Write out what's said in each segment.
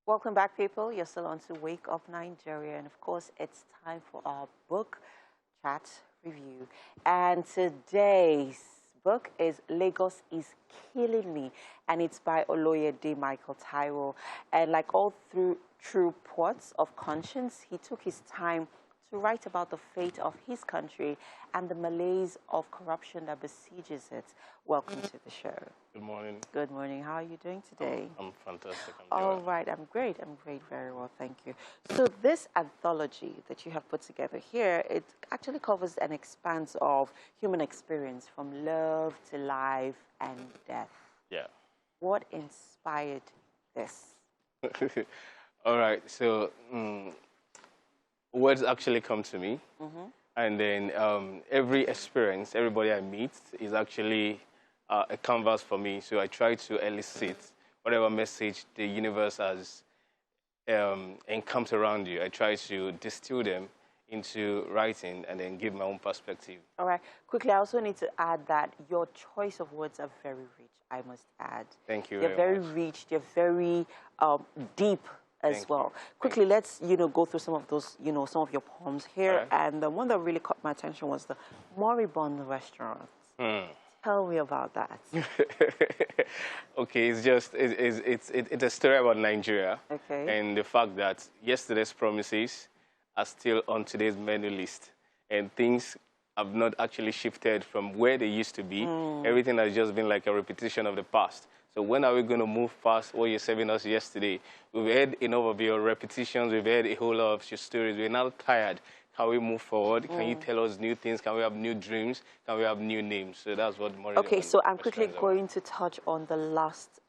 Welcome back, people. You're still on to Wake Up Nigeria. And of course, it's time for our book chat review. And today's book is Lagos is Killing Me. And it's by Oloyede Michael Taiwo. And like all through true ports of conscience, he took his time to write about the fate of his country and the malaise of corruption that besieges it. Welcome to the show. Good morning. Good morning. How are you doing today? I'm fantastic. All right, I'm great. I'm great, very well, thank you. So this anthology that you have put together here, it actually covers an expanse of human experience from love to life and death. Yeah. What inspired this? All right. So words actually come to me, and then every experience, everybody I meet is actually a canvas for me. So I try to elicit whatever message the universe has encamped around you. I try to distill them into writing and then give my own perspective. All right. Quickly, I also need to add that your choice of words are very rich, I must add. Thank you They're very rich. They're very deep as well. Quickly, let's, go through some of those, some of your poems here. Right. And the one that really caught my attention was the Moribund restaurant. Tell me about that. Okay, it's a story about Nigeria. Okay. And the fact that yesterday's promises are still on today's menu list. And things have not actually shifted from where they used to be. Everything has just been like a repetition of the past. So when are we going to move past what you're serving us yesterday? We've heard enough of your repetitions. We've heard a whole lot of your stories. We're now tired. Can we move forward? Can you tell us new things? Can we have new dreams? Can we have new names? So that's what Moribund. Okay, so I'm quickly going to touch on the last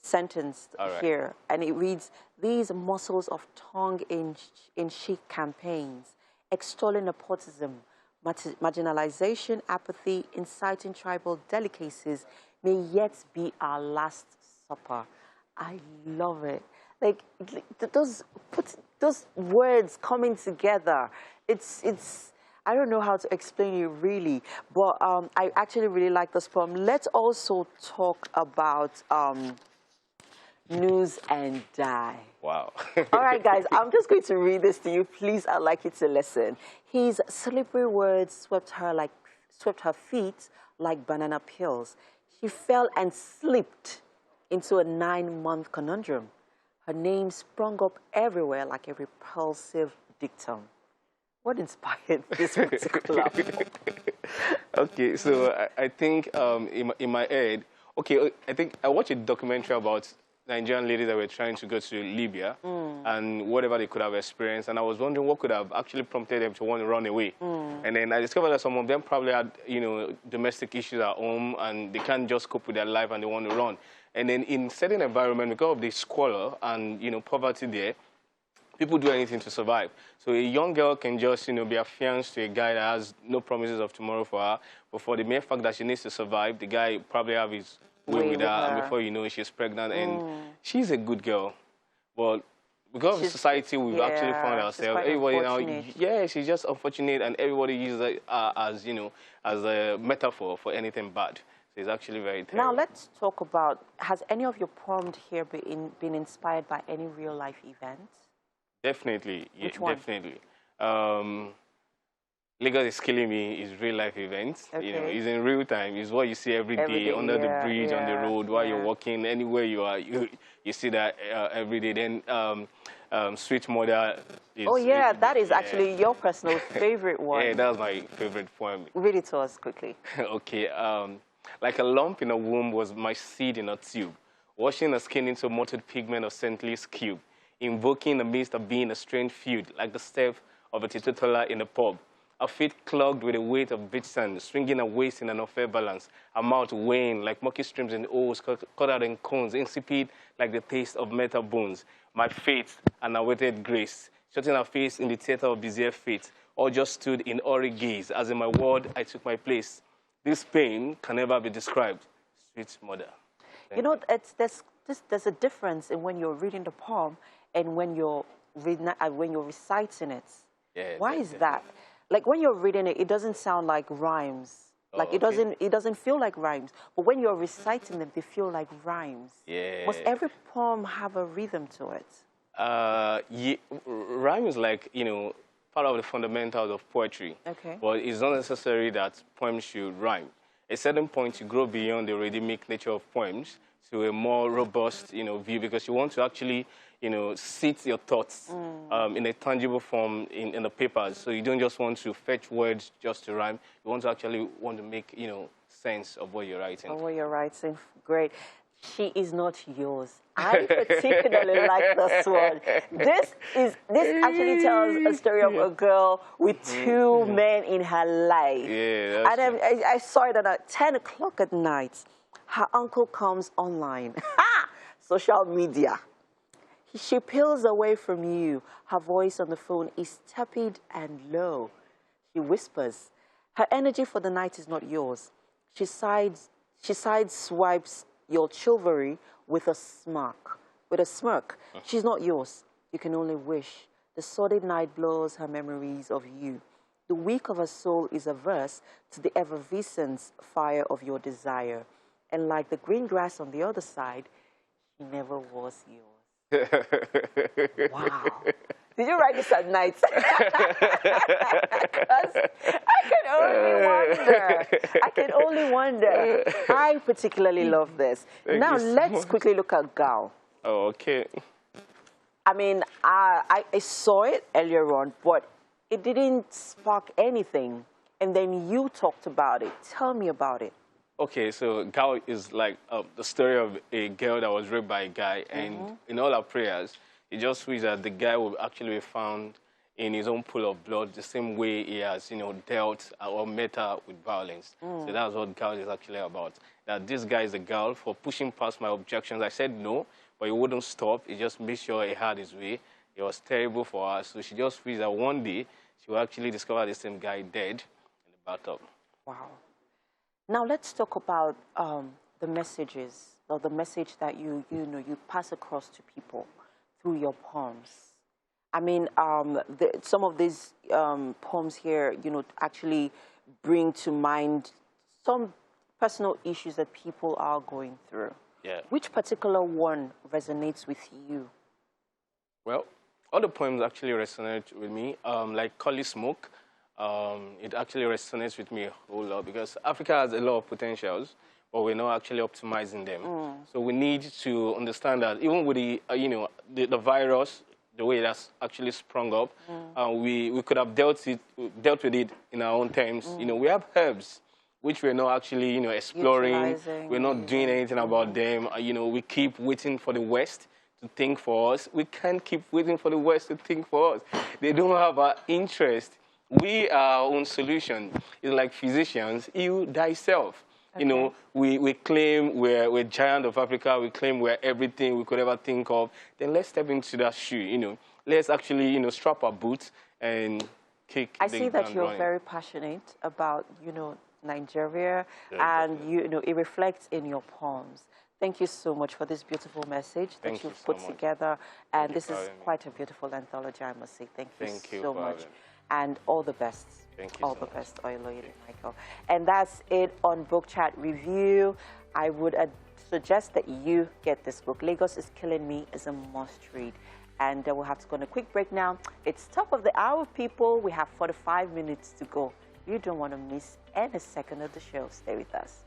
sentence here. And it reads, these muscles of tongue in chic campaigns, extolling nepotism, marginalization, apathy, inciting tribal delicacies may yet be our last supper. I love it. Like those words coming together. It's I don't know how to explain it really, but I actually really like this poem. Let's also talk about News and Die. Wow. All right, guys, I'm just going to read this to you. Please, I'd like you to listen. His slippery words swept her feet like banana peels. She fell and slipped into a 9-month conundrum. Her name sprung up everywhere like a repulsive dictum. What inspired this particular poem? Okay, so I think in my head, okay, I think I watched a documentary about Nigerian ladies that were trying to go to Libya and whatever they could have experienced. And I was wondering what could have actually prompted them to want to run away. And then I discovered that some of them probably had, domestic issues at home and they can't just cope with their life and they want to run. And then in certain environment, because of the squalor and, poverty there, people do anything to survive. So a young girl can just, be affianced to a guy that has no promises of tomorrow for her. But for the mere fact that she needs to survive, the guy probably have his way with her. And before you know, she's pregnant. And she's a good girl. But because of society, we've actually found ourselves. Everybody now, she's just unfortunate. And everybody uses it as, as a metaphor for anything bad. So it's actually very terrible. Now let's talk about, has any of your poems here been inspired by any real life events? Definitely. Which one? Definitely. Lagos is Killing Me is real life events. Okay. It's in real time. It's what you see every day under the bridge, on the road, while you're walking, anywhere you are. You see that every day. Then Sweet Mother is... Oh, yeah, that is actually your personal favorite one. Yeah, that was my favorite poem. Read it to us quickly. Okay. Like a lump in a womb was my seed in a tube, washing the skin into mottled pigment of Saint-Louis cube, invoking the midst of being a strange feud, like the step of a teetotaler in a pub. Her feet clogged with the weight of beach sand, swinging her waist in an unfair balance. Her mouth weighing like murky streams in O's, cut out in cones, insipid like the taste of metal bones. My fate, an awaited grace, shutting her face in the theater of bizarre fate, all just stood in hoary gaze, as in my ward I took my place. This pain can never be described. Sweet Mother. There's a difference in when you're reading the poem and when you're reciting it. Yeah, Why is that? Like when you're reading it, it doesn't sound like rhymes. Like it doesn't feel like rhymes. But when you're reciting them, they feel like rhymes. Yeah. Must every poem have a rhythm to it? Yeah, rhyme is like, part of the fundamentals of poetry. Okay. But it's not necessary that poems should rhyme. At a certain point, you grow beyond the rhythmic nature of poems to a more robust, view, because you want to actually, sit your thoughts in a tangible form in the papers. So you don't just want to fetch words just to rhyme. You want to actually make, sense of what you're writing. Of what you're writing. Great. She is not yours. I particularly like this one. This actually tells a story of a girl with two men in her life. Yeah, and I saw it at 10 o'clock at night. Her uncle comes online. Social media. She peels away from you. Her voice on the phone is tepid and low. She whispers. Her energy for the night is not yours. She sideswipes your chivalry with a smirk. She's not yours. You can only wish. The sordid night blurs her memories of you. The weak of her soul is averse to the effervescence fire of your desire. And like the green grass on the other side, she never was yours. Wow. Did you write this at night? I can only wonder. I particularly love this. Now, let's quickly look at Gal. Oh, okay. I mean, I saw it earlier on, but it didn't spark anything. And then you talked about it. Tell me about it. Okay, so Gal is like the story of a girl that was raped by a guy, and in all our prayers, it just wishes that the guy will actually be found in his own pool of blood, the same way he has, dealt or met her with violence. So that's what Gal is actually about. That this guy is a girl for pushing past my objections. I said no, but he wouldn't stop. He just made sure he had his way. It was terrible for her. So she just wishes that one day she will actually discover the same guy dead in the bathtub. Wow. Now let's talk about the messages, or the message that you pass across to people through your poems. I mean, some of these poems here, actually bring to mind some personal issues that people are going through. Yeah. Which particular one resonates with you? Well, all the poems actually resonate with me. Like Collie Smoke, it actually resonates with me a whole lot because Africa has a lot of potentials, but we're not actually optimizing them. So we need to understand that even with the, the virus, the way that's actually sprung up, we could have dealt with it in our own terms. We have herbs, which we're not actually, exploring. We're not doing anything about them. We keep waiting for the West to think for us. We can't keep waiting for the West to think for us. They don't have our interest. We are our own solution. It's like physicians, heal thyself. Okay. We claim we're giant of Africa. We claim we're everything we could ever think of. Then let's step into that shoe. Let's actually, strap our boots and kick. I see that you're very passionate about, Nigeria, and it reflects in your poems. Thank you so much for this beautiful message that you've put together, and this is quite a beautiful anthology, I must say. Thank you so much, and all the best. Thank you. All the best, Oloyede Michael. And that's it on Book Chat Review. I would suggest that you get this book. Lagos is Killing Me is a must read. And we'll have to go on a quick break now. It's top of the hour, people. We have 45 minutes to go. You don't want to miss any second of the show. Stay with us.